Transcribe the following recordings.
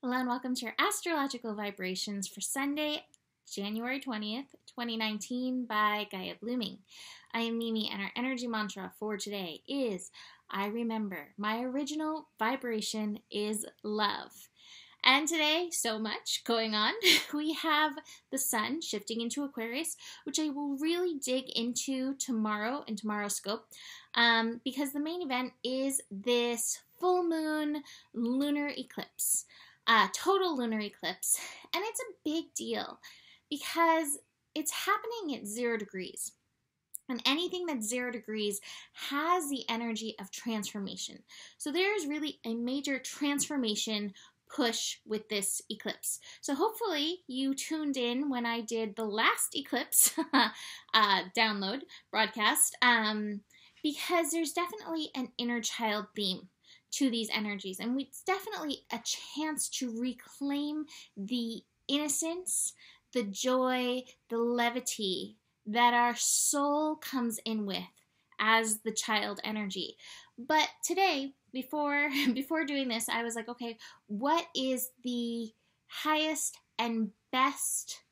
Hello and welcome to your astrological vibrations for Sunday, January 20th, 2019 by Gaia Blooming. I am Mimi and our energy mantra for today is, I remember my original vibration is love. And today, so much going on. We have the sun shifting into Aquarius, which I will really dig into tomorrow in tomorrow's scope, because the main event is this full moon lunar eclipse. Total lunar eclipse, and it's a big deal because it's happening at 0 degrees, and anything that's 0 degrees has the energy of transformation. So there's really a major transformation push with this eclipse. So hopefully you tuned in when I did the last eclipse download broadcast, because there's definitely an inner child theme to these energies, and it's definitely a chance to reclaim the innocence, the joy, the levity that our soul comes in with as the child energy. But today, before doing this, I was like, okay, what is the highest and best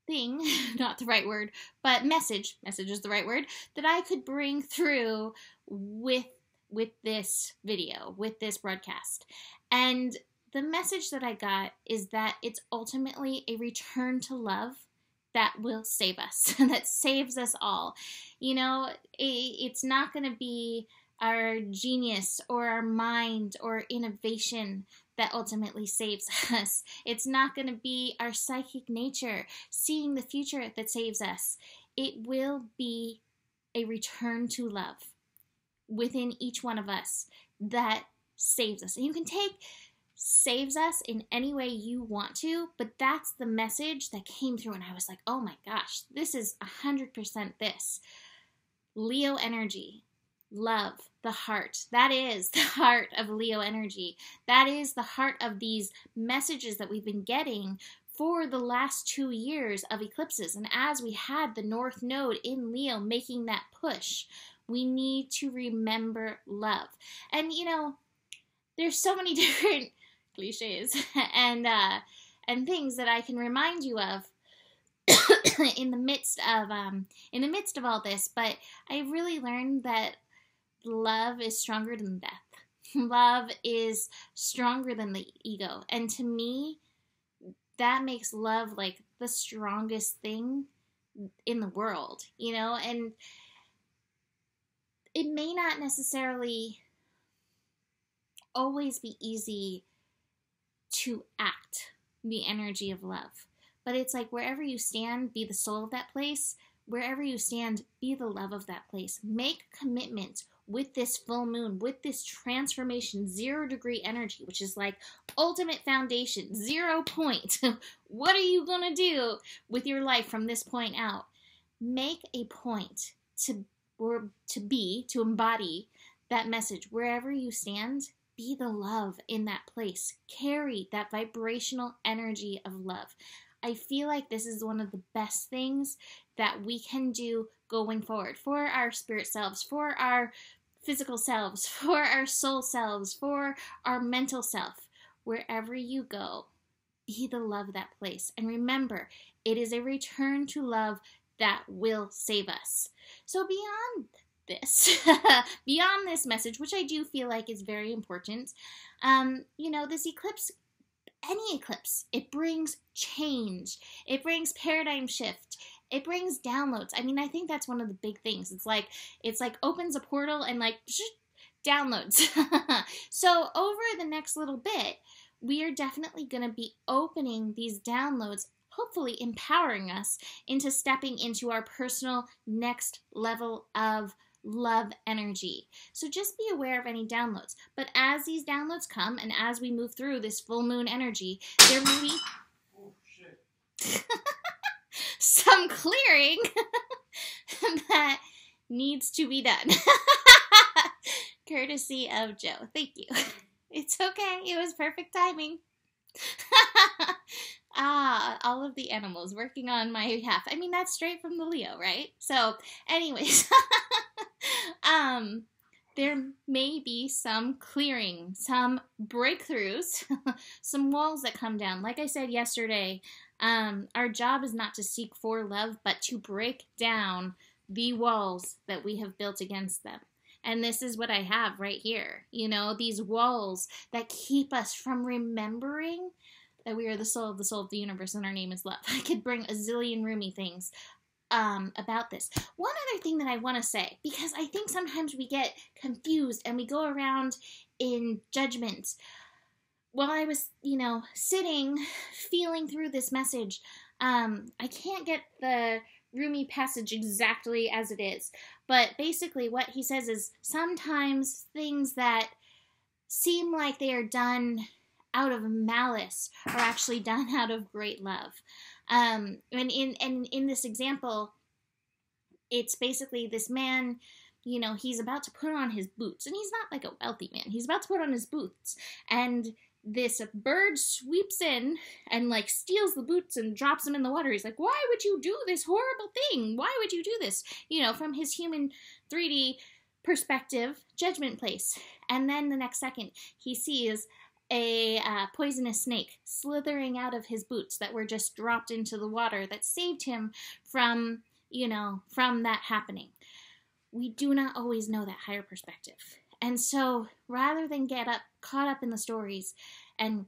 thing, not the right word, but message is the right word, that I could bring through with this video, with this broadcast. And the message that I got is that it's ultimately a return to love that will save us, that saves us all. You know, it's not going to be our genius or our mind or innovation that ultimately saves us. It's not going to be our psychic nature, seeing the future, that saves us. It will be a return to love within each one of us that saves us. And you can take saves us in any way you want to, but that's the message that came through, and I was like, oh my gosh, this is 100% this. Leo energy. Love, the heart. That is the heart of Leo energy. That is the heart of these messages that we've been getting for the last 2 years of eclipses. And as we had the North Node in Leo making that push, we need to remember love. And you know, there's so many different cliches and things that I can remind you of in the midst of all this. But I really learned that love is stronger than death. Love is stronger than the ego. And to me, that makes love like the strongest thing in the world, you know? And it may not necessarily always be easy to act the energy of love. But it's like wherever you stand, be the soul of that place. Wherever you stand, be the love of that place. Make commitment with this full moon, with this transformation, 0 degree energy, which is like ultimate foundation, 0 point. What are you going to do with your life from this point out? Make a point to embody that message. Wherever you stand, be the love in that place. Carry that vibrational energy of love. I feel like this is one of the best things that we can do going forward for our spirit selves, for our physical selves, for our soul selves, for our mental self. Wherever you go, be the love of that place. And remember, it is a return to love that will save us. So beyond this, beyond this message, which I do feel like is very important, you know, this eclipse, any eclipse, it brings change. It brings paradigm shift. It brings downloads. I mean, I think that's one of the big things. It's like opens a portal and like downloads. So over the next little bit, we are definitely going to be opening these downloads, hopefully empowering us into stepping into our personal next level of love energy. So just be aware of any downloads. But as these downloads come and as we move through this full moon energy, there may be some clearing that needs to be done. Courtesy of Joe. Thank you. It's okay. It was perfect timing. All of the animals working on my behalf. I mean, that's straight from the Leo, right? So, anyways, there may be some clearing, some breakthroughs, some walls that come down. Like I said yesterday, our job is not to seek for love, but to break down the walls that we have built against them. And this is what I have right here. You know, these walls that keep us from remembering that we are the soul of the universe and our name is love. I could bring a zillion Rumi things about this. One other thing that I want to say, because I think sometimes we get confused and we go around in judgment. While I was, sitting, feeling through this message, I can't get the Rumi passage exactly as it is, but basically what he says is sometimes things that seem like they are done out of malice are actually done out of great love. And in this example, it's basically this man, he's about to put on his boots, and he's not like a wealthy man. He's about to put on his boots, and this bird sweeps in and like steals the boots and drops them in the water. He's like, why would you do this horrible thing? Why would you do this? From his human 3D perspective, judgment place. And then the next second, he sees a poisonous snake slithering out of his boots that were just dropped into the water that saved him from that happening. We do not always know that higher perspective. And so rather than get caught up in the stories and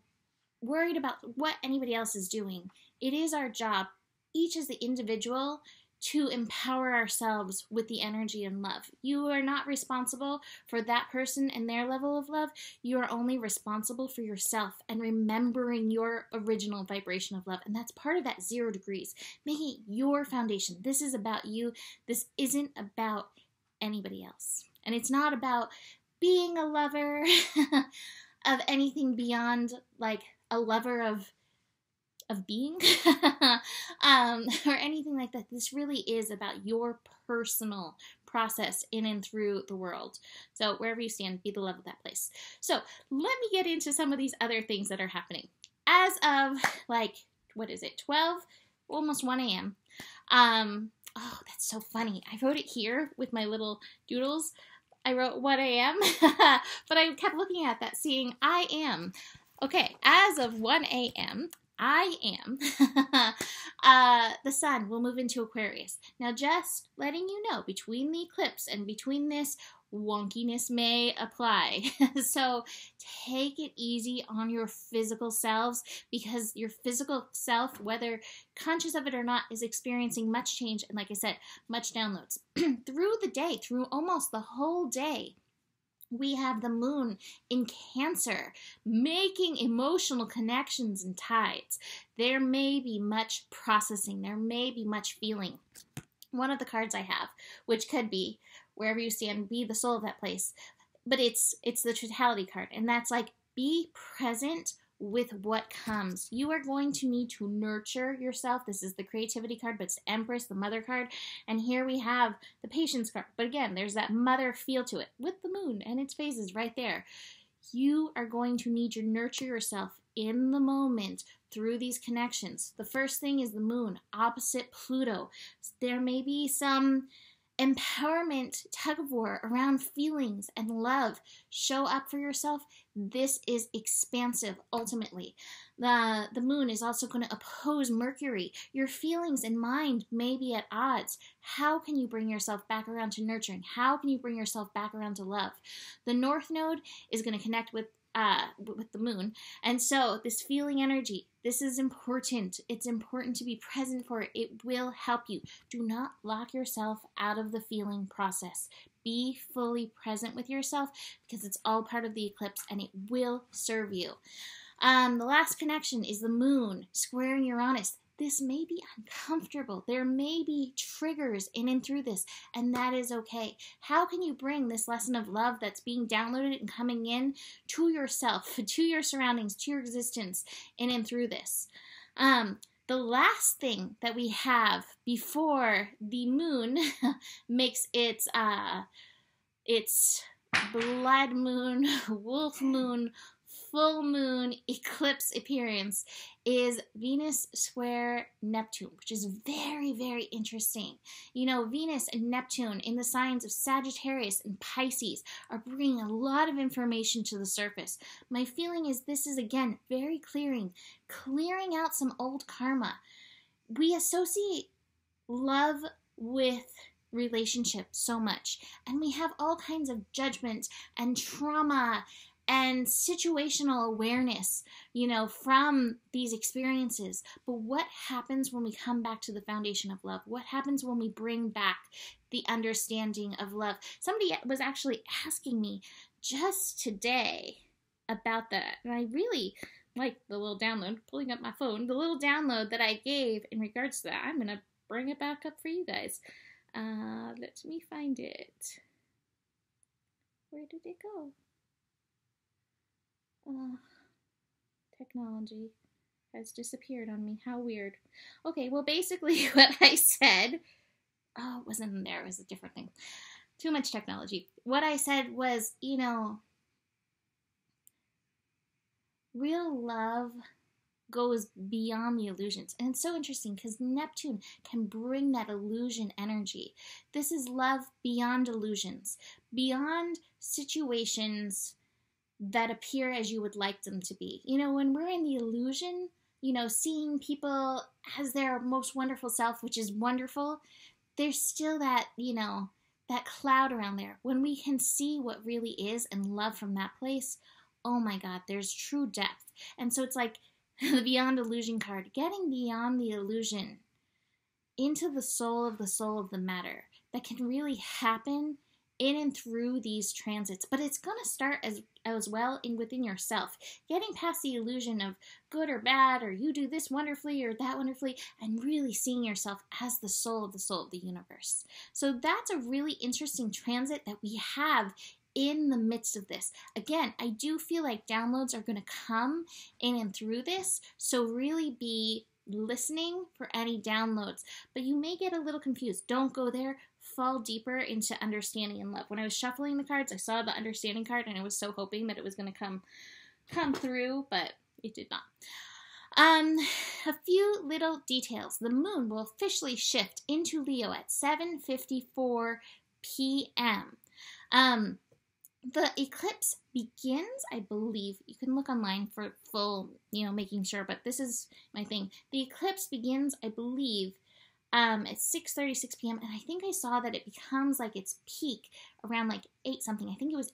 worried about what anybody else is doing, it is our job, each as the individual, to empower ourselves with the energy and love. You are not responsible for that person and their level of love. You are only responsible for yourself and remembering your original vibration of love. And that's part of that 0 degrees, making it your foundation. This is about you. This isn't about anybody else. And it's not about being a lover of anything beyond like a lover of being or anything like that. This really is about your personal process in and through the world. So wherever you stand, be the love of that place. So let me get into some of these other things that are happening. As of 12, almost 1 a.m. Oh, that's so funny. I wrote it here with my little doodles. I wrote 1 a.m., but I kept looking at that, seeing I am. Okay, as of 1 a.m., I am. The sun will move into Aquarius. Now, just letting you know, between the eclipse and between this, wonkiness may apply. So take it easy on your physical selves, because your physical self, whether conscious of it or not, is experiencing much change and, like I said, much downloads. Through the day, through almost the whole day, we have the moon in Cancer, making emotional connections and tides. There may be much processing. There may be much feeling. One of the cards I have, which could be, wherever you stand, be the soul of that place. But it's the totality card. And that's like, be present with what comes. You are going to need to nurture yourself. This is the creativity card, but it's Empress, the mother card. And here we have the patience card. But again, there's that mother feel to it with the moon and its phases right there. You are going to need to nurture yourself in the moment through these connections. The first thing is the moon, opposite Pluto. There may be some empowerment, tug of war around feelings and love. Show up for yourself. This is expansive, ultimately. The moon is also going to oppose Mercury. Your feelings and mind may be at odds. How can you bring yourself back around to nurturing? How can you bring yourself back around to love? The North Node is going to connect with the moon. And so this feeling energy, this is important. It's important to be present for it. It will help you. Do not lock yourself out of the feeling process. Be fully present with yourself, because it's all part of the eclipse and it will serve you. The last connection is the moon squaring Uranus. This may be uncomfortable. There may be triggers in and through this, and that is okay. How can you bring this lesson of love that's being downloaded and coming in to yourself, to your surroundings, to your existence, in and through this? The last thing that we have before the moon makes its blood moon, wolf moon, full moon eclipse appearance is Venus square Neptune, which is very, very interesting. You know, Venus and Neptune in the signs of Sagittarius and Pisces are bringing a lot of information to the surface. My feeling is this is, again, very clearing out some old karma. We associate love with relationship so much, and we have all kinds of judgment and trauma and situational awareness, you know, from these experiences. But what happens when we come back to the foundation of love? What happens when we bring back the understanding of love? Somebody was actually asking me just today about that, and I really like the little download, pulling up my phone, the little download that I gave in regards to that. I'm going to bring it back up for you guys. Let me find it. Where did it go? Technology has disappeared on me. How weird. Okay, well, basically what I said, it wasn't in there. It was a different thing. Too much technology. What I said was, you know, real love goes beyond the illusions. And it's so interesting because Neptune can bring that illusion energy. This is love beyond illusions, beyond situations that appear as you would like them to be. You know, when we're in the illusion, you know, seeing people as their most wonderful self, which is wonderful, there's still that, you know, that cloud around there. When we can see what really is and love from that place, oh my God, there's true depth. And so it's like the Beyond Illusion card, getting beyond the illusion into the soul of the matter that can really happen in and through these transits. But it's going to start as well within yourself, getting past the illusion of good or bad, or you do this wonderfully or that wonderfully, and really seeing yourself as the soul of the universe. So that's a really interesting transit that we have in the midst of this. Again, I do feel like downloads are going to come in and through this, so really be listening for any downloads. But you may get a little confused. Don't go there. Fall deeper into understanding and love. When I was shuffling the cards, I saw the understanding card, and I was so hoping that it was going to come through, but it did not. A few little details. The moon will officially shift into Leo at 7:54 p.m. The eclipse begins, I believe, you can look online for full, you know, making sure, but this is my thing. The eclipse begins, I believe, at 6:36 p.m., and I think I saw that it becomes like its peak around like 8 something. I think it was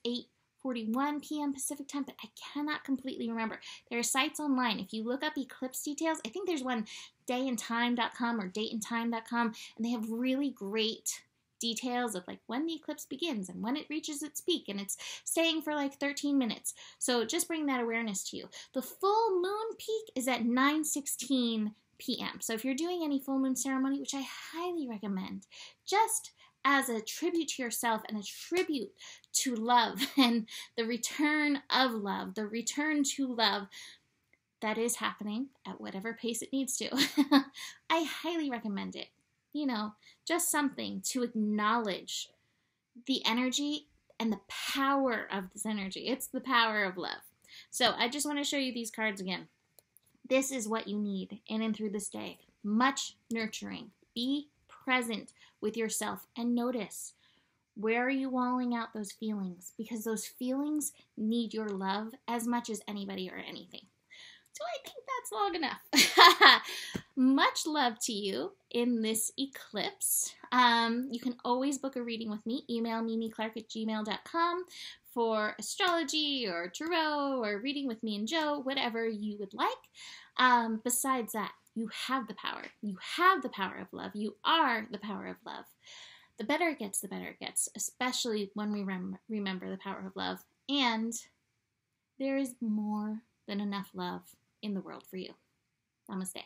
8:41 p.m. Pacific time, but I cannot completely remember. There are sites online. If you look up eclipse details, I think there's one, dayandtime.com or dateandtime.com, and they have really great details of like when the eclipse begins and when it reaches its peak, and it's staying for like 13 minutes. So just bring that awareness to you. The full moon peak is at 9:16 p.m. So if you're doing any full moon ceremony, which I highly recommend, just as a tribute to yourself and a tribute to love and the return of love, the return to love that is happening at whatever pace it needs to, I highly recommend it. You know, just something to acknowledge the energy and the power of this energy. It's the power of love. So I just want to show you these cards again. This is what you need in and through this day. Much nurturing. Be present with yourself and notice, where are you walling out those feelings? Because those feelings need your love as much as anybody or anything. So I think that's long enough. Much love to you in this eclipse. You can always book a reading with me. Email mimiclark@gmail.com for astrology or tarot or reading with me and Joe, whatever you would like. Besides that, you have the power. You have the power of love. You are the power of love. The better it gets, the better it gets, especially when we remember the power of love. And there is more than enough love in the world for you. Namaste.